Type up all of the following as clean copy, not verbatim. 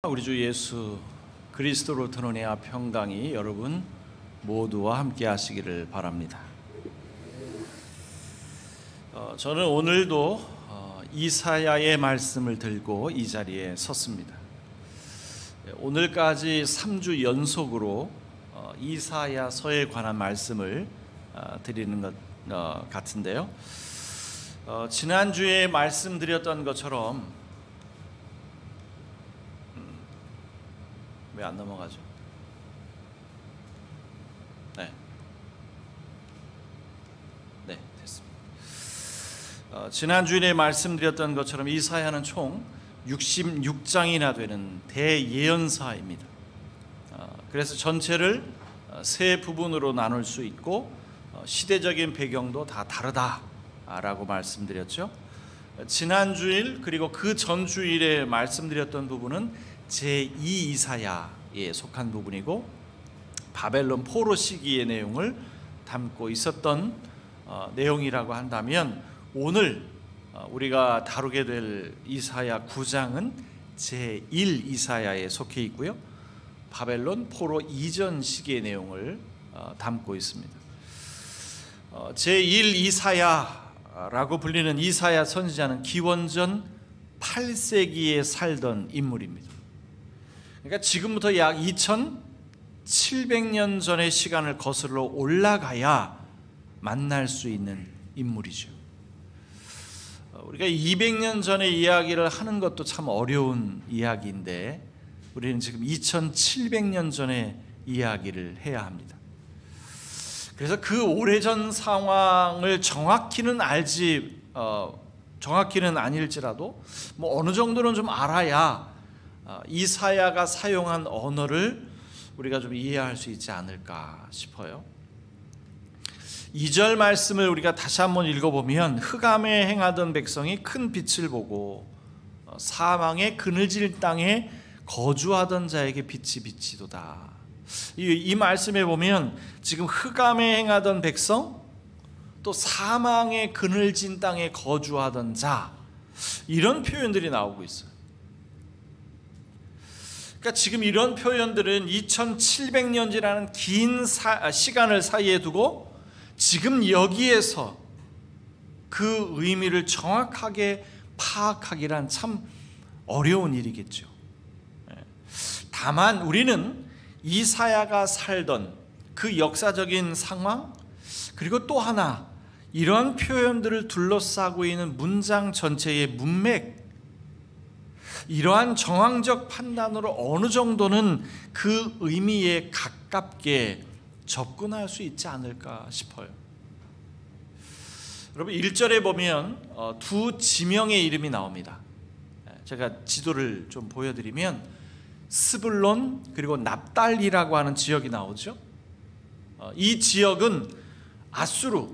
우리 주 예수 그리스도로 드는 은혜와 평강이 여러분 모두와 함께 하시기를 바랍니다. 저는 오늘도 이사야의 말씀을 들고 이 자리에 섰습니다. 오늘까지 3주 연속으로 이사야서에 관한 말씀을 드리는 것 같은데요. 지난주에 말씀드렸던 것처럼 왜 안 넘어가죠? 네, 됐습니다. 지난주에 말씀드렸던 것처럼 이사야는 총 66장이나 되는 대예언서입니다. 그래서 전체를 세 부분으로 나눌 수 있고 시대적인 배경도 다 다르다라고 말씀드렸죠. 지난주일 그리고 그 전주일에 말씀드렸던 부분은 제2 이사야에 속한 부분이고 바벨론 포로 시기의 내용을 담고 있었던 내용이라고 한다면, 오늘 우리가 다루게 될 이사야 9장은 제1 이사야에 속해 있고요, 바벨론 포로 이전 시기의 내용을 담고 있습니다. 제1 이사야라고 불리는 이사야 선지자는 기원전 8세기에 살던 인물입니다. 그러니까 지금부터 약 2700년 전의 시간을 거슬러 올라가야 만날 수 있는 인물이죠. 우리가 200년 전의 이야기를 하는 것도 참 어려운 이야기인데 우리는 지금 2700년 전의 이야기를 해야 합니다. 그래서 그 오래전 상황을 정확히는 아닐지라도 어느 정도는 좀 알아야 이사야가 사용한 언어를 우리가 좀 이해할 수 있지 않을까 싶어요. 2절 말씀을 우리가 다시 한번 읽어보면, 흑암에 행하던 백성이 큰 빛을 보고 사망의 그늘질 땅에 거주하던 자에게 빛이 비치도다. 이 말씀에 보면 지금 흑암에 행하던 백성, 또 사망의 그늘진 땅에 거주하던 자, 이런 표현들이 나오고 있어요. 그러니까 지금 이런 표현들은 2700년이라는 긴 시간을 사이에 두고 지금 여기에서 그 의미를 정확하게 파악하기란 참 어려운 일이겠죠. 다만 우리는 이사야가 살던 그 역사적인 상황, 그리고 또 하나 이러한 표현들을 둘러싸고 있는 문장 전체의 문맥, 이러한 정황적 판단으로 어느 정도는 그 의미에 가깝게 접근할 수 있지 않을까 싶어요. 여러분 1절에 보면 두 지명의 이름이 나옵니다. 제가 지도를 좀 보여드리면 스불론 그리고 납달리라고 하는 지역이 나오죠. 이 지역은 아수르,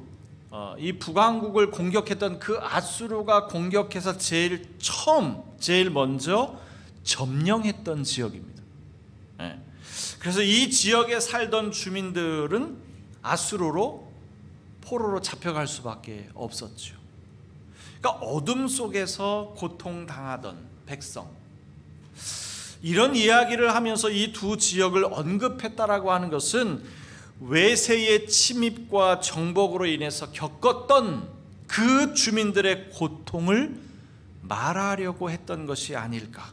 이 북왕국을 공격했던 그 아수르가 공격해서 제일 먼저 점령했던 지역입니다. 그래서 이 지역에 살던 주민들은 아수르로 포로로 잡혀갈 수밖에 없었죠. 그러니까 어둠 속에서 고통당하던 백성, 이런 이야기를 하면서 이 두 지역을 언급했다라고 하는 것은 외세의 침입과 정복으로 인해서 겪었던 그 주민들의 고통을 말하려고 했던 것이 아닐까,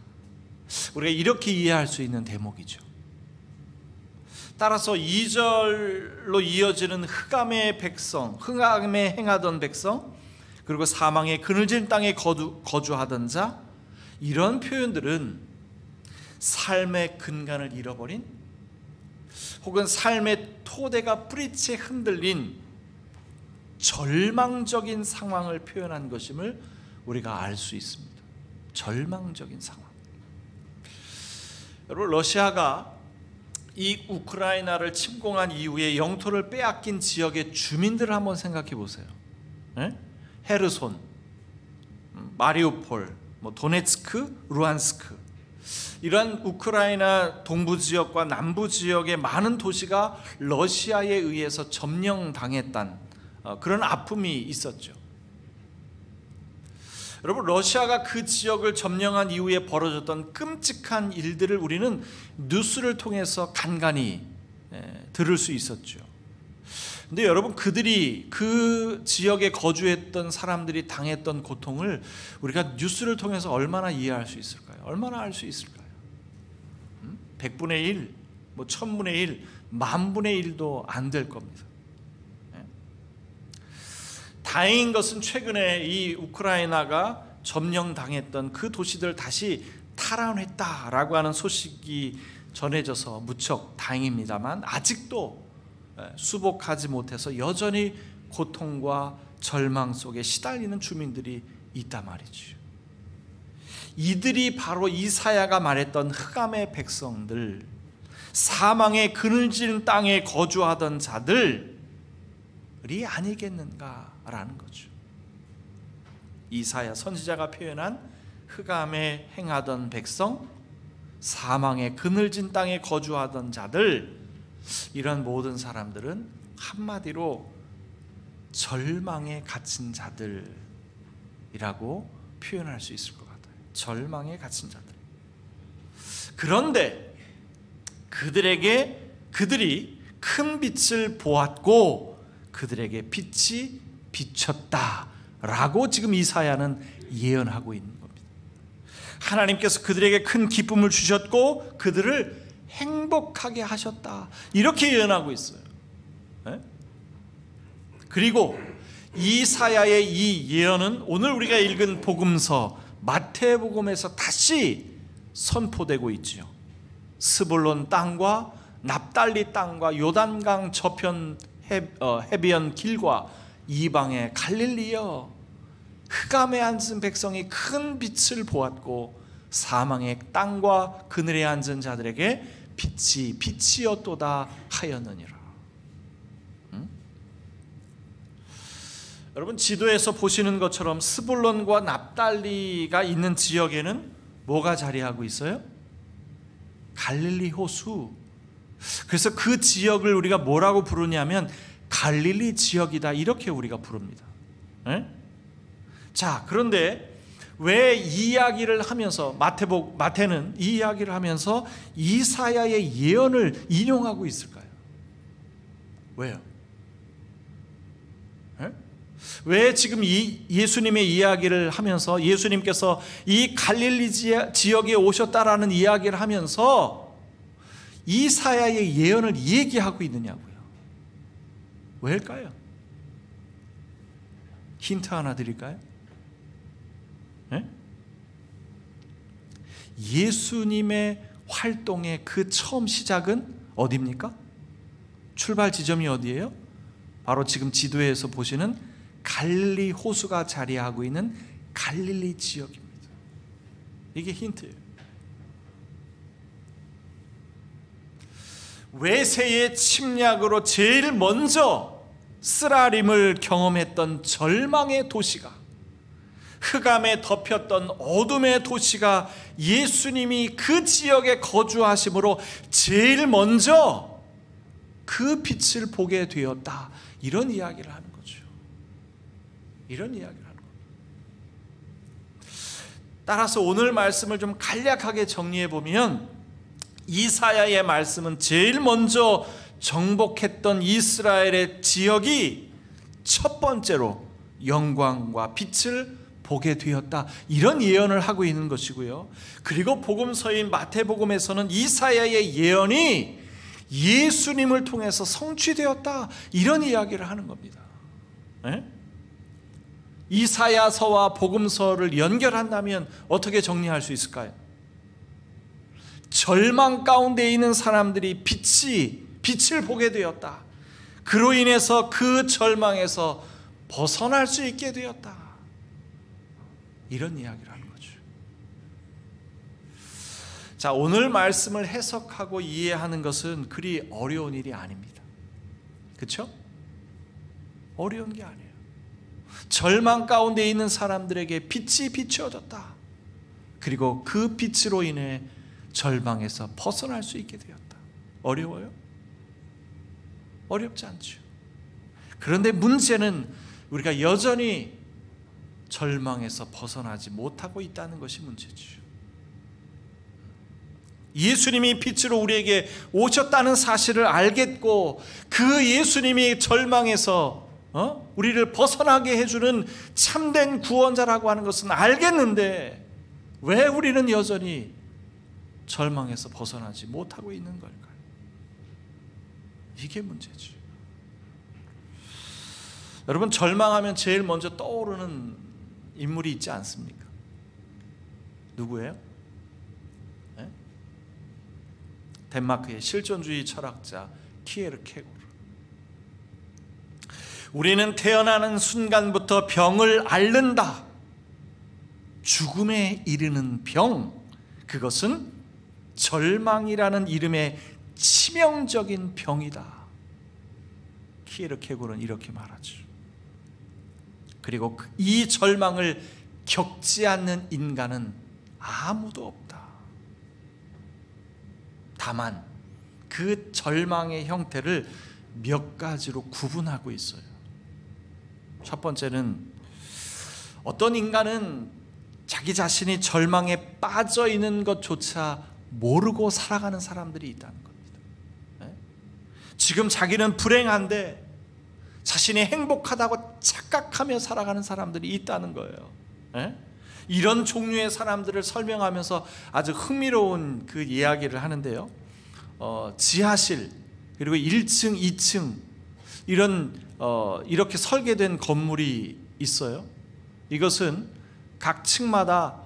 우리가 이렇게 이해할 수 있는 대목이죠. 따라서 2절로 이어지는 흑암의 백성, 흑암에 행하던 백성, 그리고 사망의 그늘진 땅에 거주하던 자, 이런 표현들은 삶의 근간을 잃어버린, 혹은 삶의 토대가 뿌리채 흔들린 절망적인 상황을 표현한 것임을 우리가 알 수 있습니다. 절망적인 상황. 여러분, 러시아가 이 우크라이나를 침공한 이후에 영토를 빼앗긴 지역의 주민들을 한번 생각해 보세요. 헤르손, 마리우폴, 도네츠크, 루안스크, 이러한 우크라이나 동부 지역과 남부 지역의 많은 도시가 러시아에 의해서 점령당했던 그런 아픔이 있었죠. 여러분, 러시아가 그 지역을 점령한 이후에 벌어졌던 끔찍한 일들을 우리는 뉴스를 통해서 간간히 들을 수 있었죠. 근데 여러분, 그들이 그 지역에 거주했던 사람들이 당했던 고통을 우리가 뉴스를 통해서 얼마나 이해할 수 있을까요? 얼마나 알 수 있을까요? 100분의 1, 1000분의 1, 만분의 1도 안 될 겁니다. 다행인 것은 최근에 이 우크라이나가 점령당했던 그 도시들 다시 탈환했다라고 하는 소식이 전해져서 무척 다행입니다만, 아직도 수복하지 못해서 여전히 고통과 절망 속에 시달리는 주민들이 있단 말이죠. 이들이 바로 이사야가 말했던 흑암의 백성들, 사망의 그늘진 땅에 거주하던 자들이 아니겠는가라는 거죠. 이사야 선지자가 표현한 흑암에 행하던 백성, 사망의 그늘진 땅에 거주하던 자들, 이런 모든 사람들은 한마디로 절망에 갇힌 자들이라고 표현할 수 있을 것 같아요. 절망에 갇힌 자들. 그런데 그들이 큰 빛을 보았고 그들에게 빛이 비쳤다라고 지금 이사야는 예언하고 있는 겁니다. 하나님께서 그들에게 큰 기쁨을 주셨고 그들을 행복하게 하셨다, 이렇게 예언하고 있어요. 그리고 이사야의 이 예언은 오늘 우리가 읽은 복음서 마태복음에서 다시 선포되고 있지요. 스불론 땅과 납달리 땅과 요단강 저편 해변 길과 이방의 갈릴리여, 흑암에 앉은 백성이 큰 빛을 보았고 사망의 땅과 그늘에 앉은 자들에게 빛이 빛이었도다 하였느니라. 여러분, 지도에서 보시는 것처럼 스불론과 납달리가 있는 지역에는 뭐가 자리하고 있어요? 갈릴리 호수. 그래서 그 지역을 우리가 뭐라고 부르냐면 갈릴리 지역이다, 이렇게 우리가 부릅니다. 자, 그런데 왜 이 이야기를 하면서 마태는 이 이야기를 하면서 이사야의 예언을 인용하고 있을까요? 왜요? 왜 지금 이 예수님의 이야기를 하면서 예수님께서 이 갈릴리 지역에 오셨다라는 이야기를 하면서 이사야의 예언을 얘기하고 있느냐고요? 왜일까요? 힌트 하나 드릴까요? 예수님의 활동의 그 처음 시작은 어디입니까? 출발 지점이 어디예요? 바로 지금 지도에서 보시는 갈릴리 호수가 자리하고 있는 갈릴리 지역입니다. 이게 힌트예요. 외세의 침략으로 제일 먼저 쓰라림을 경험했던 절망의 도시가, 흑암에 덮였던 어둠의 도시가 예수님이 그 지역에 거주하심으로 제일 먼저 그 빛을 보게 되었다, 이런 이야기를 하는 거죠. 이런 이야기를 하는 겁니다. 따라서 오늘 말씀을 좀 간략하게 정리해 보면, 이사야의 말씀은 제일 먼저 정복했던 이스라엘의 지역이 첫 번째로 영광과 빛을 보게 되었다, 이런 예언을 하고 있는 것이고요. 그리고 복음서인 마태복음에서는 이사야의 예언이 예수님을 통해서 성취되었다, 이런 이야기를 하는 겁니다. 이사야서와 복음서를 연결한다면 어떻게 정리할 수 있을까요? 절망 가운데 있는 사람들이 빛을 보게 되었다. 그로 인해서 그 절망에서 벗어날 수 있게 되었다, 이런 이야기를 하는 거죠. 자, 오늘 말씀을 해석하고 이해하는 것은 그리 어려운 일이 아닙니다. 그렇죠? 어려운 게 아니에요. 절망 가운데 있는 사람들에게 빛이 비추어졌다. 그리고 그 빛으로 인해 절망에서 벗어날 수 있게 되었다. 어려워요? 어렵지 않죠. 그런데 문제는 우리가 여전히 절망에서 벗어나지 못하고 있다는 것이 문제죠. 예수님이 빛으로 우리에게 오셨다는 사실을 알겠고 그 예수님이 절망에서 우리를 벗어나게 해주는 참된 구원자라고 하는 것은 알겠는데 왜 우리는 여전히 절망에서 벗어나지 못하고 있는 걸까요? 이게 문제죠. 여러분, 절망하면 제일 먼저 떠오르는 인물이 있지 않습니까? 누구예요? 네? 덴마크의 실존주의 철학자 키에르케고르. 우리는 태어나는 순간부터 병을 앓는다. 죽음에 이르는 병, 그것은 절망이라는 이름의 치명적인 병이다. 키에르케고르는 이렇게 말하죠. 그리고 이 절망을 겪지 않는 인간은 아무도 없다. 다만 그 절망의 형태를 몇 가지로 구분하고 있어요. 첫 번째는 어떤 인간은 자기 자신이 절망에 빠져 있는 것조차 모르고 살아가는 사람들이 있다는 겁니다. 지금 자기는 불행한데 자신이 행복하다고 착각하며 살아가는 사람들이 있다는 거예요. 이런 종류의 사람들을 설명하면서 아주 흥미로운 그 이야기를 하는데요. 지하실 그리고 1층, 2층 이렇게 설계된 건물이 있어요. 이것은 각 층마다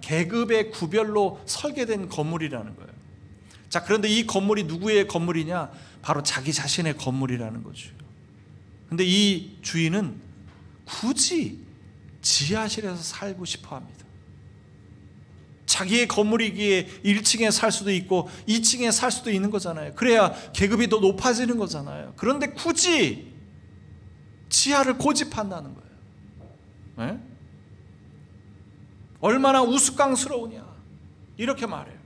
계급의 구별로 설계된 건물이라는 거예요. 자, 그런데 이 건물이 누구의 건물이냐? 바로 자기 자신의 건물이라는 거죠. 그런데 이 주인은 굳이 지하실에서 살고 싶어 합니다. 자기의 건물이기에 1층에 살 수도 있고 2층에 살 수도 있는 거잖아요. 그래야 계급이 더 높아지는 거잖아요. 그런데 굳이 지하를 고집한다는 거예요. 네? 얼마나 우스꽝스러우냐 이렇게 말해요.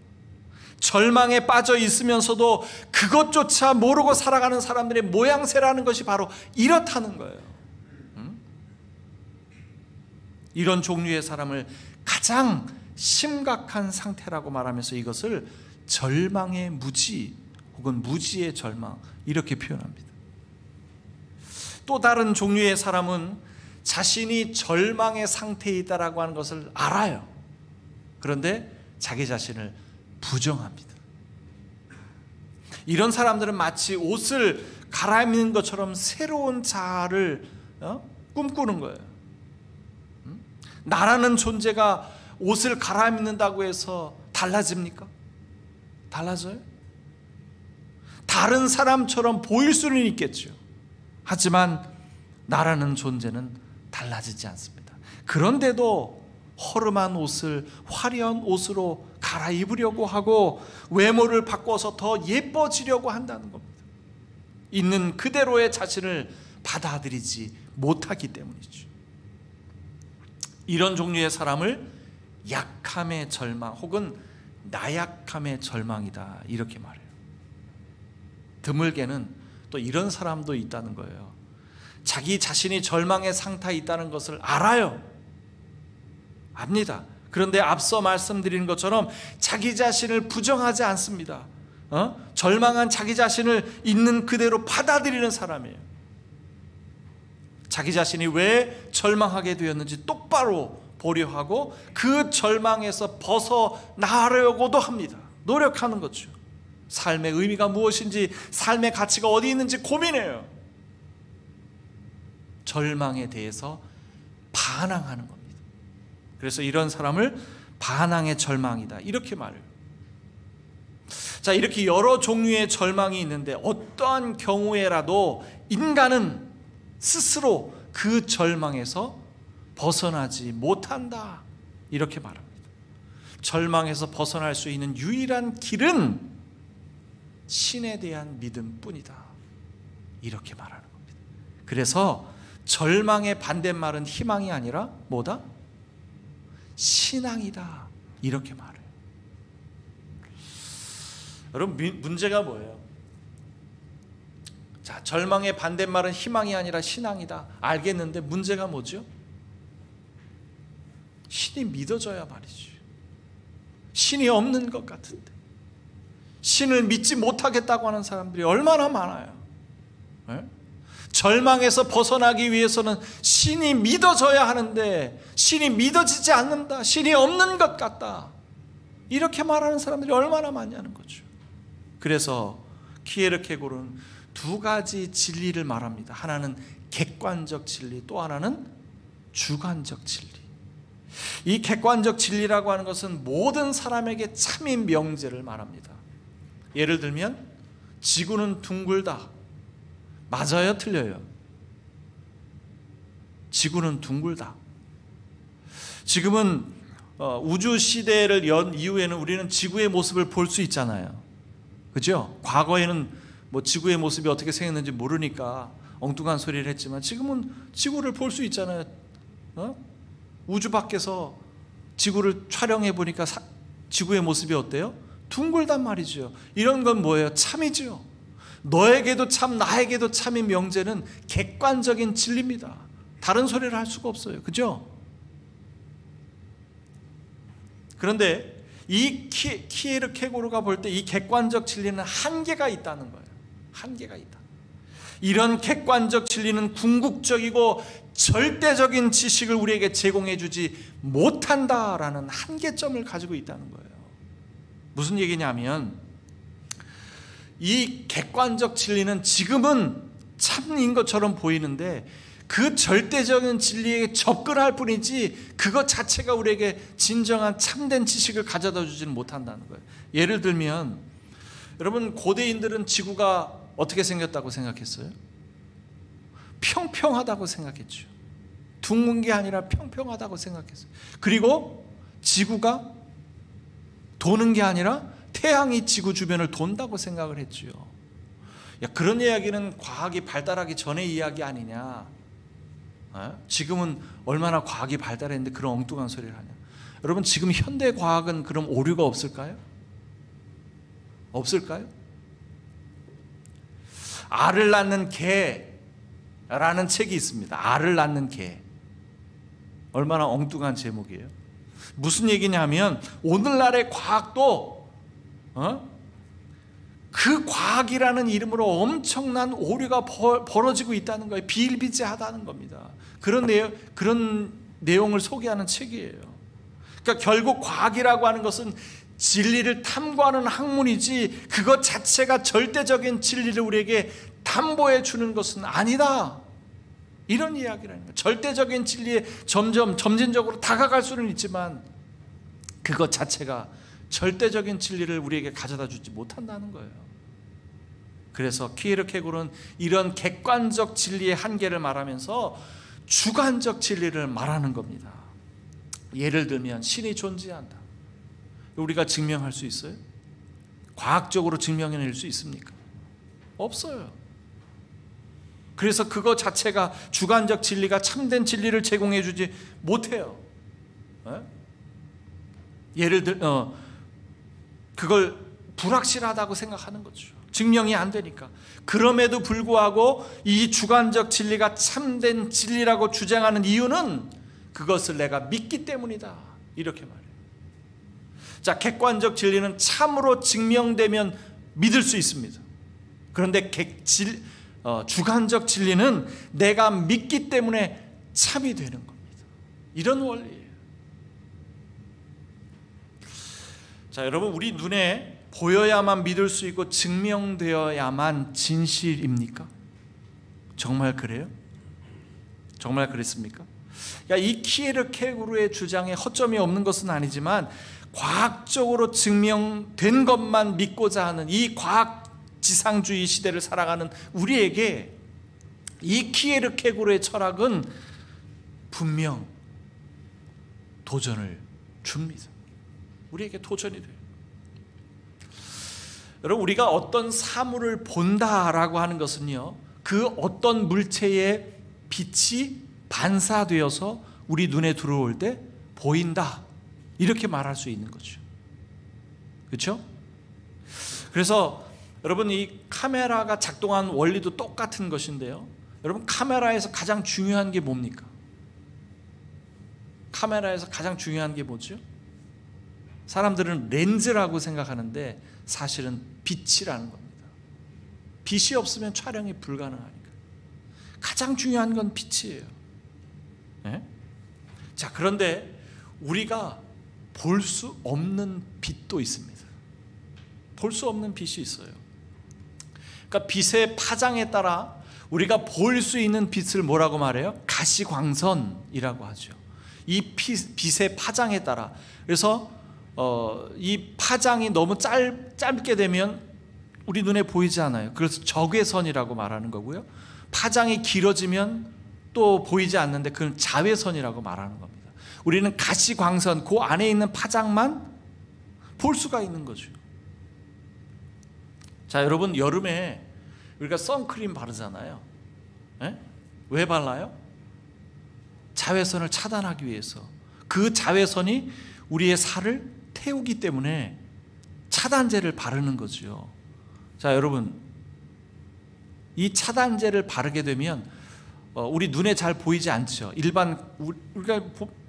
절망에 빠져 있으면서도 그것조차 모르고 살아가는 사람들의 모양새라는 것이 바로 이렇다는 거예요. 이런 종류의 사람을 가장 심각한 상태라고 말하면서 이것을 절망의 무지 혹은 무지의 절망 이렇게 표현합니다. 또 다른 종류의 사람은 자신이 절망의 상태에 있다라고 하는 것을 알아요. 그런데 자기 자신을 부정합니다. 이런 사람들은 마치 옷을 갈아입는 것처럼 새로운 자아를 꿈꾸는 거예요. 나라는 존재가 옷을 갈아입는다고 해서 달라집니까? 달라져요? 다른 사람처럼 보일 수는 있겠죠. 하지만 나라는 존재는 달라지지 않습니다. 그런데도 허름한 옷을 화려한 옷으로 갈아입으려고 하고 외모를 바꿔서 더 예뻐지려고 한다는 겁니다. 있는 그대로의 자신을 받아들이지 못하기 때문이죠. 이런 종류의 사람을 약함의 절망 혹은 나약함의 절망이다 이렇게 말해요. 드물게는 또 이런 사람도 있다는 거예요. 자기 자신이 절망의 상태에 있다는 것을 알아요. 압니다. 그런데 앞서 말씀드린 것처럼 자기 자신을 부정하지 않습니다. 절망한 자기 자신을 있는 그대로 받아들이는 사람이에요. 자기 자신이 왜 절망하게 되었는지 똑바로 보려 하고 그 절망에서 벗어나려고도 합니다. 노력하는 거죠. 삶의 의미가 무엇인지, 삶의 가치가 어디 있는지 고민해요. 절망에 대해서 반항하는 겁니다. 그래서 이런 사람을 반항의 절망이다 이렇게 말해요. 자, 이렇게 여러 종류의 절망이 있는데 어떠한 경우에라도 인간은 스스로 그 절망에서 벗어나지 못한다 이렇게 말합니다. 절망에서 벗어날 수 있는 유일한 길은 신에 대한 믿음뿐이다 이렇게 말하는 겁니다. 그래서 절망의 반대말은 희망이 아니라 뭐다? 신앙이다 이렇게 말해요. 여러분, 문제가 뭐예요? 자, 절망의 반대말은 희망이 아니라 신앙이다. 알겠는데 문제가 뭐죠? 신이 믿어져야 말이죠. 신이 없는 것 같은데, 신을 믿지 못하겠다고 하는 사람들이 얼마나 많아요. 네? 절망에서 벗어나기 위해서는 신이 믿어져야 하는데 신이 믿어지지 않는다, 신이 없는 것 같다, 이렇게 말하는 사람들이 얼마나 많냐는 거죠. 그래서 키에르케고르는 두 가지 진리를 말합니다. 하나는 객관적 진리, 또 하나는 주관적 진리. 이 객관적 진리라고 하는 것은 모든 사람에게 참인 명제를 말합니다. 예를 들면 지구는 둥글다. 맞아요, 틀려요? 지구는 둥글다. 지금은 우주 시대를 연 이후에는 우리는 지구의 모습을 볼 수 있잖아요. 그죠? 과거에는 뭐 지구의 모습이 어떻게 생겼는지 모르니까 엉뚱한 소리를 했지만 지금은 지구를 볼 수 있잖아요. 우주 밖에서 지구를 촬영해 보니까 지구의 모습이 어때요? 둥글단 말이죠. 이런 건 뭐예요? 참이죠. 너에게도 참, 나에게도 참인 명제는 객관적인 진리입니다. 다른 소리를 할 수가 없어요. 그죠? 그런데 이 키에르케고르가 볼 때 이 객관적 진리는 한계가 있다는 거예요. 한계가 있다. 이런 객관적 진리는 궁극적이고 절대적인 지식을 우리에게 제공해 주지 못한다라는 한계점을 가지고 있다는 거예요. 무슨 얘기냐면 이 객관적 진리는 지금은 참인 것처럼 보이는데 그 절대적인 진리에 접근할 뿐이지 그것 자체가 우리에게 진정한 참된 지식을 가져다 주지는 못한다는 거예요. 예를 들면 여러분, 고대인들은 지구가 어떻게 생겼다고 생각했어요? 평평하다고 생각했죠. 둥근 게 아니라 평평하다고 생각했어요. 그리고 지구가 도는 게 아니라 태양이 지구 주변을 돈다고 생각을 했죠. 야, 그런 이야기는 과학이 발달하기 전의 이야기 아니냐. 지금은 얼마나 과학이 발달했는데 그런 엉뚱한 소리를 하냐. 여러분, 지금 현대 과학은 그럼 오류가 없을까요? 없을까요? 알을 낳는 개라는 책이 있습니다. 알을 낳는 개. 얼마나 엉뚱한 제목이에요. 무슨 얘기냐면 오늘날의 과학도 그 과학이라는 이름으로 엄청난 오류가 벌어지고 있다는 거예요. 비일비재하다는 겁니다. 그런 내용을 소개하는 책이에요. 그러니까 결국 과학이라고 하는 것은 진리를 탐구하는 학문이지 그것 자체가 절대적인 진리를 우리에게 담보해 주는 것은 아니다, 이런 이야기라는 거예요. 절대적인 진리에 점진적으로 다가갈 수는 있지만 그것 자체가 절대적인 진리를 우리에게 가져다 주지 못한다는 거예요. 그래서 키에르케고르는 이런 객관적 진리의 한계를 말하면서 주관적 진리를 말하는 겁니다. 예를 들면 신이 존재한다. 우리가 증명할 수 있어요? 과학적으로 증명해낼 수 있습니까? 없어요. 그래서 그거 자체가 주관적 진리가 참된 진리를 제공해 주지 못해요. 예를 들어 그걸 불확실하다고 생각하는 거죠. 증명이 안 되니까. 그럼에도 불구하고 이 주관적 진리가 참된 진리라고 주장하는 이유는 그것을 내가 믿기 때문이다, 이렇게 말해요. 자, 객관적 진리는 참으로 증명되면 믿을 수 있습니다. 그런데 주관적 진리는 내가 믿기 때문에 참이 되는 겁니다. 이런 원리예요. 자, 여러분, 우리 눈에 보여야만 믿을 수 있고 증명되어야만 진실입니까? 정말 그래요? 정말 그랬습니까? 이 키에르케고르의 주장에 허점이 없는 것은 아니지만 과학적으로 증명된 것만 믿고자 하는 이 과학 지상주의 시대를 살아가는 우리에게 이 키에르케고르의 철학은 분명 도전을 줍니다. 우리에게 도전이 돼요. 여러분, 우리가 어떤 사물을 본다라고 하는 것은요, 그 어떤 물체의 빛이 반사되어서 우리 눈에 들어올 때 보인다, 이렇게 말할 수 있는 거죠. 그렇죠? 그래서 여러분, 이 카메라가 작동하는 원리도 똑같은 것인데요, 여러분, 카메라에서 가장 중요한 게 뭡니까? 카메라에서 가장 중요한 게 뭐죠? 사람들은 렌즈라고 생각하는데 사실은 빛이라는 겁니다. 빛이 없으면 촬영이 불가능하니까 가장 중요한 건 빛이에요. 네? 자, 그런데 우리가 볼 수 없는 빛도 있습니다. 볼 수 없는 빛이 있어요. 그러니까 빛의 파장에 따라 우리가 볼 수 있는 빛을 뭐라고 말해요? 가시광선이라고 하죠. 이 빛의 파장에 따라. 그래서 이 파장이 너무 짧게 되면 우리 눈에 보이지 않아요. 그래서 적외선이라고 말하는 거고요. 파장이 길어지면 또 보이지 않는데 그건 자외선이라고 말하는 겁니다. 우리는 가시광선, 그 안에 있는 파장만 볼 수가 있는 거죠. 자, 여러분, 여름에 우리가 선크림 바르잖아요. 네? 왜 발라요? 자외선을 차단하기 위해서. 그 자외선이 우리의 살을 태우기 때문에 차단제를 바르는 거죠. 자, 여러분, 이 차단제를 바르게 되면 우리 눈에 잘 보이지 않죠. 일반 우리가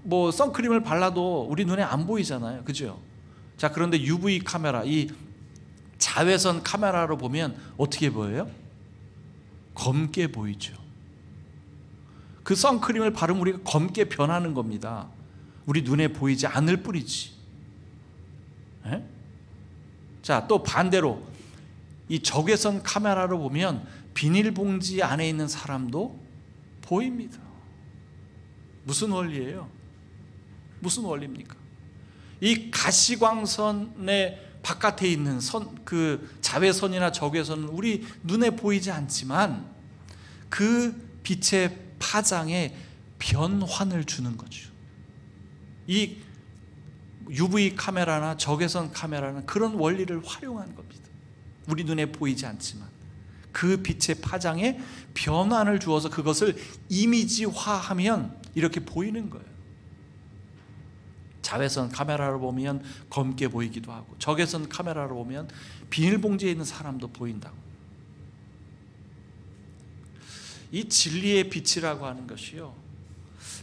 뭐 선크림을 발라도 우리 눈에 안 보이잖아요, 그죠? 자, 그런데 UV 카메라, 이 자외선 카메라로 보면 어떻게 보여요? 검게 보이죠. 그 선크림을 바르면 우리가 검게 변하는 겁니다. 우리 눈에 보이지 않을 뿐이지. 네? 자, 또 반대로 이 적외선 카메라로 보면 비닐봉지 안에 있는 사람도 보입니다. 무슨 원리예요? 무슨 원리입니까? 이 가시광선의 바깥에 있는 그 자외선이나 적외선은 우리 눈에 보이지 않지만 그 빛의 파장에 변환을 주는 거죠. 이 UV 카메라나 적외선 카메라는 그런 원리를 활용한 겁니다. 우리 눈에 보이지 않지만 그 빛의 파장에 변환을 주어서 그것을 이미지화하면 이렇게 보이는 거예요. 자외선 카메라로 보면 검게 보이기도 하고 적외선 카메라로 보면 비닐봉지에 있는 사람도 보인다고. 이 진리의 빛이라고 하는 것이요,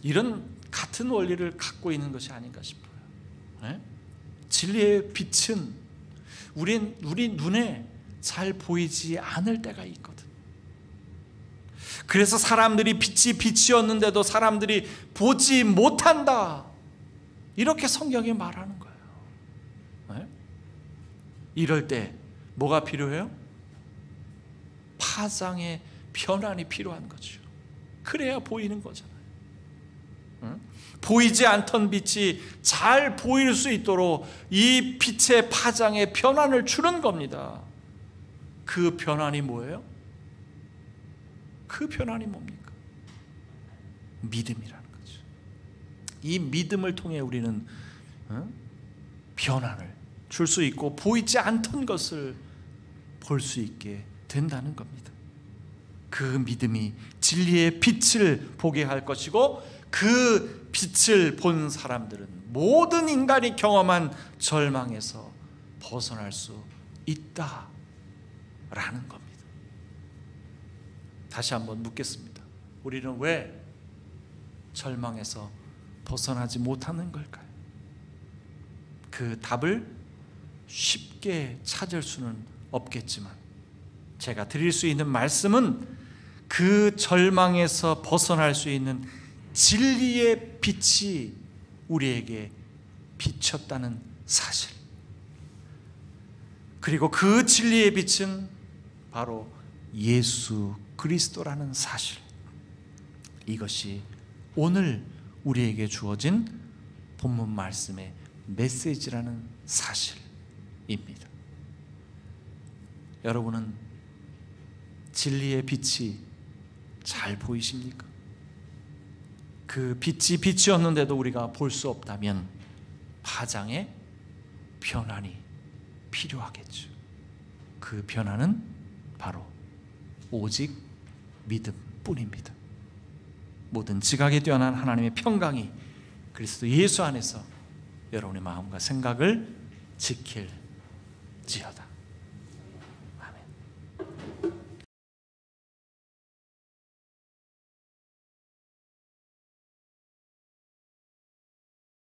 이런 같은 원리를 갖고 있는 것이 아닌가 싶어요. 네? 진리의 빛은 우리 눈에 잘 보이지 않을 때가 있거든. 그래서 사람들이 빛이 빛이었는데도 사람들이 보지 못한다, 이렇게 성경이 말하는 거예요. 네? 이럴 때 뭐가 필요해요? 파장의 변환이 필요한 거죠. 그래야 보이는 거잖아요. 응? 보이지 않던 빛이 잘 보일 수 있도록 이 빛의 파장에 변환을 주는 겁니다. 그 변환이 뭐예요? 그 변환이 뭡니까? 믿음이라는 거죠. 이 믿음을 통해 우리는 변화를 줄 수 있고 보이지 않던 것을 볼 수 있게 된다는 겁니다. 그 믿음이 진리의 빛을 보게 할 것이고 그 빛을 본 사람들은 모든 인간이 경험한 절망에서 벗어날 수 있다라는 겁니다. 다시 한번 묻겠습니다. 우리는 왜 절망에서 벗어나지 못하는 걸까요? 그 답을 쉽게 찾을 수는 없겠지만 제가 드릴 수 있는 말씀은 그 절망에서 벗어날 수 있는 진리의 빛이 우리에게 비쳤다는 사실, 그리고 그 진리의 빛은 바로 예수 그리스도라는 사실, 이것이 오늘 우리에게 주어진 본문 말씀의 메시지라는 사실입니다. 여러분은 진리의 빛이 잘 보이십니까? 그 빛이 빛이었는데도 우리가 볼 수 없다면 파장의 변환이 필요하겠죠. 그 변화는 바로 오직 믿음뿐입니다. 모든 지각에 뛰어난 하나님의 평강이 그리스도 예수 안에서 여러분의 마음과 생각을 지킬지어다.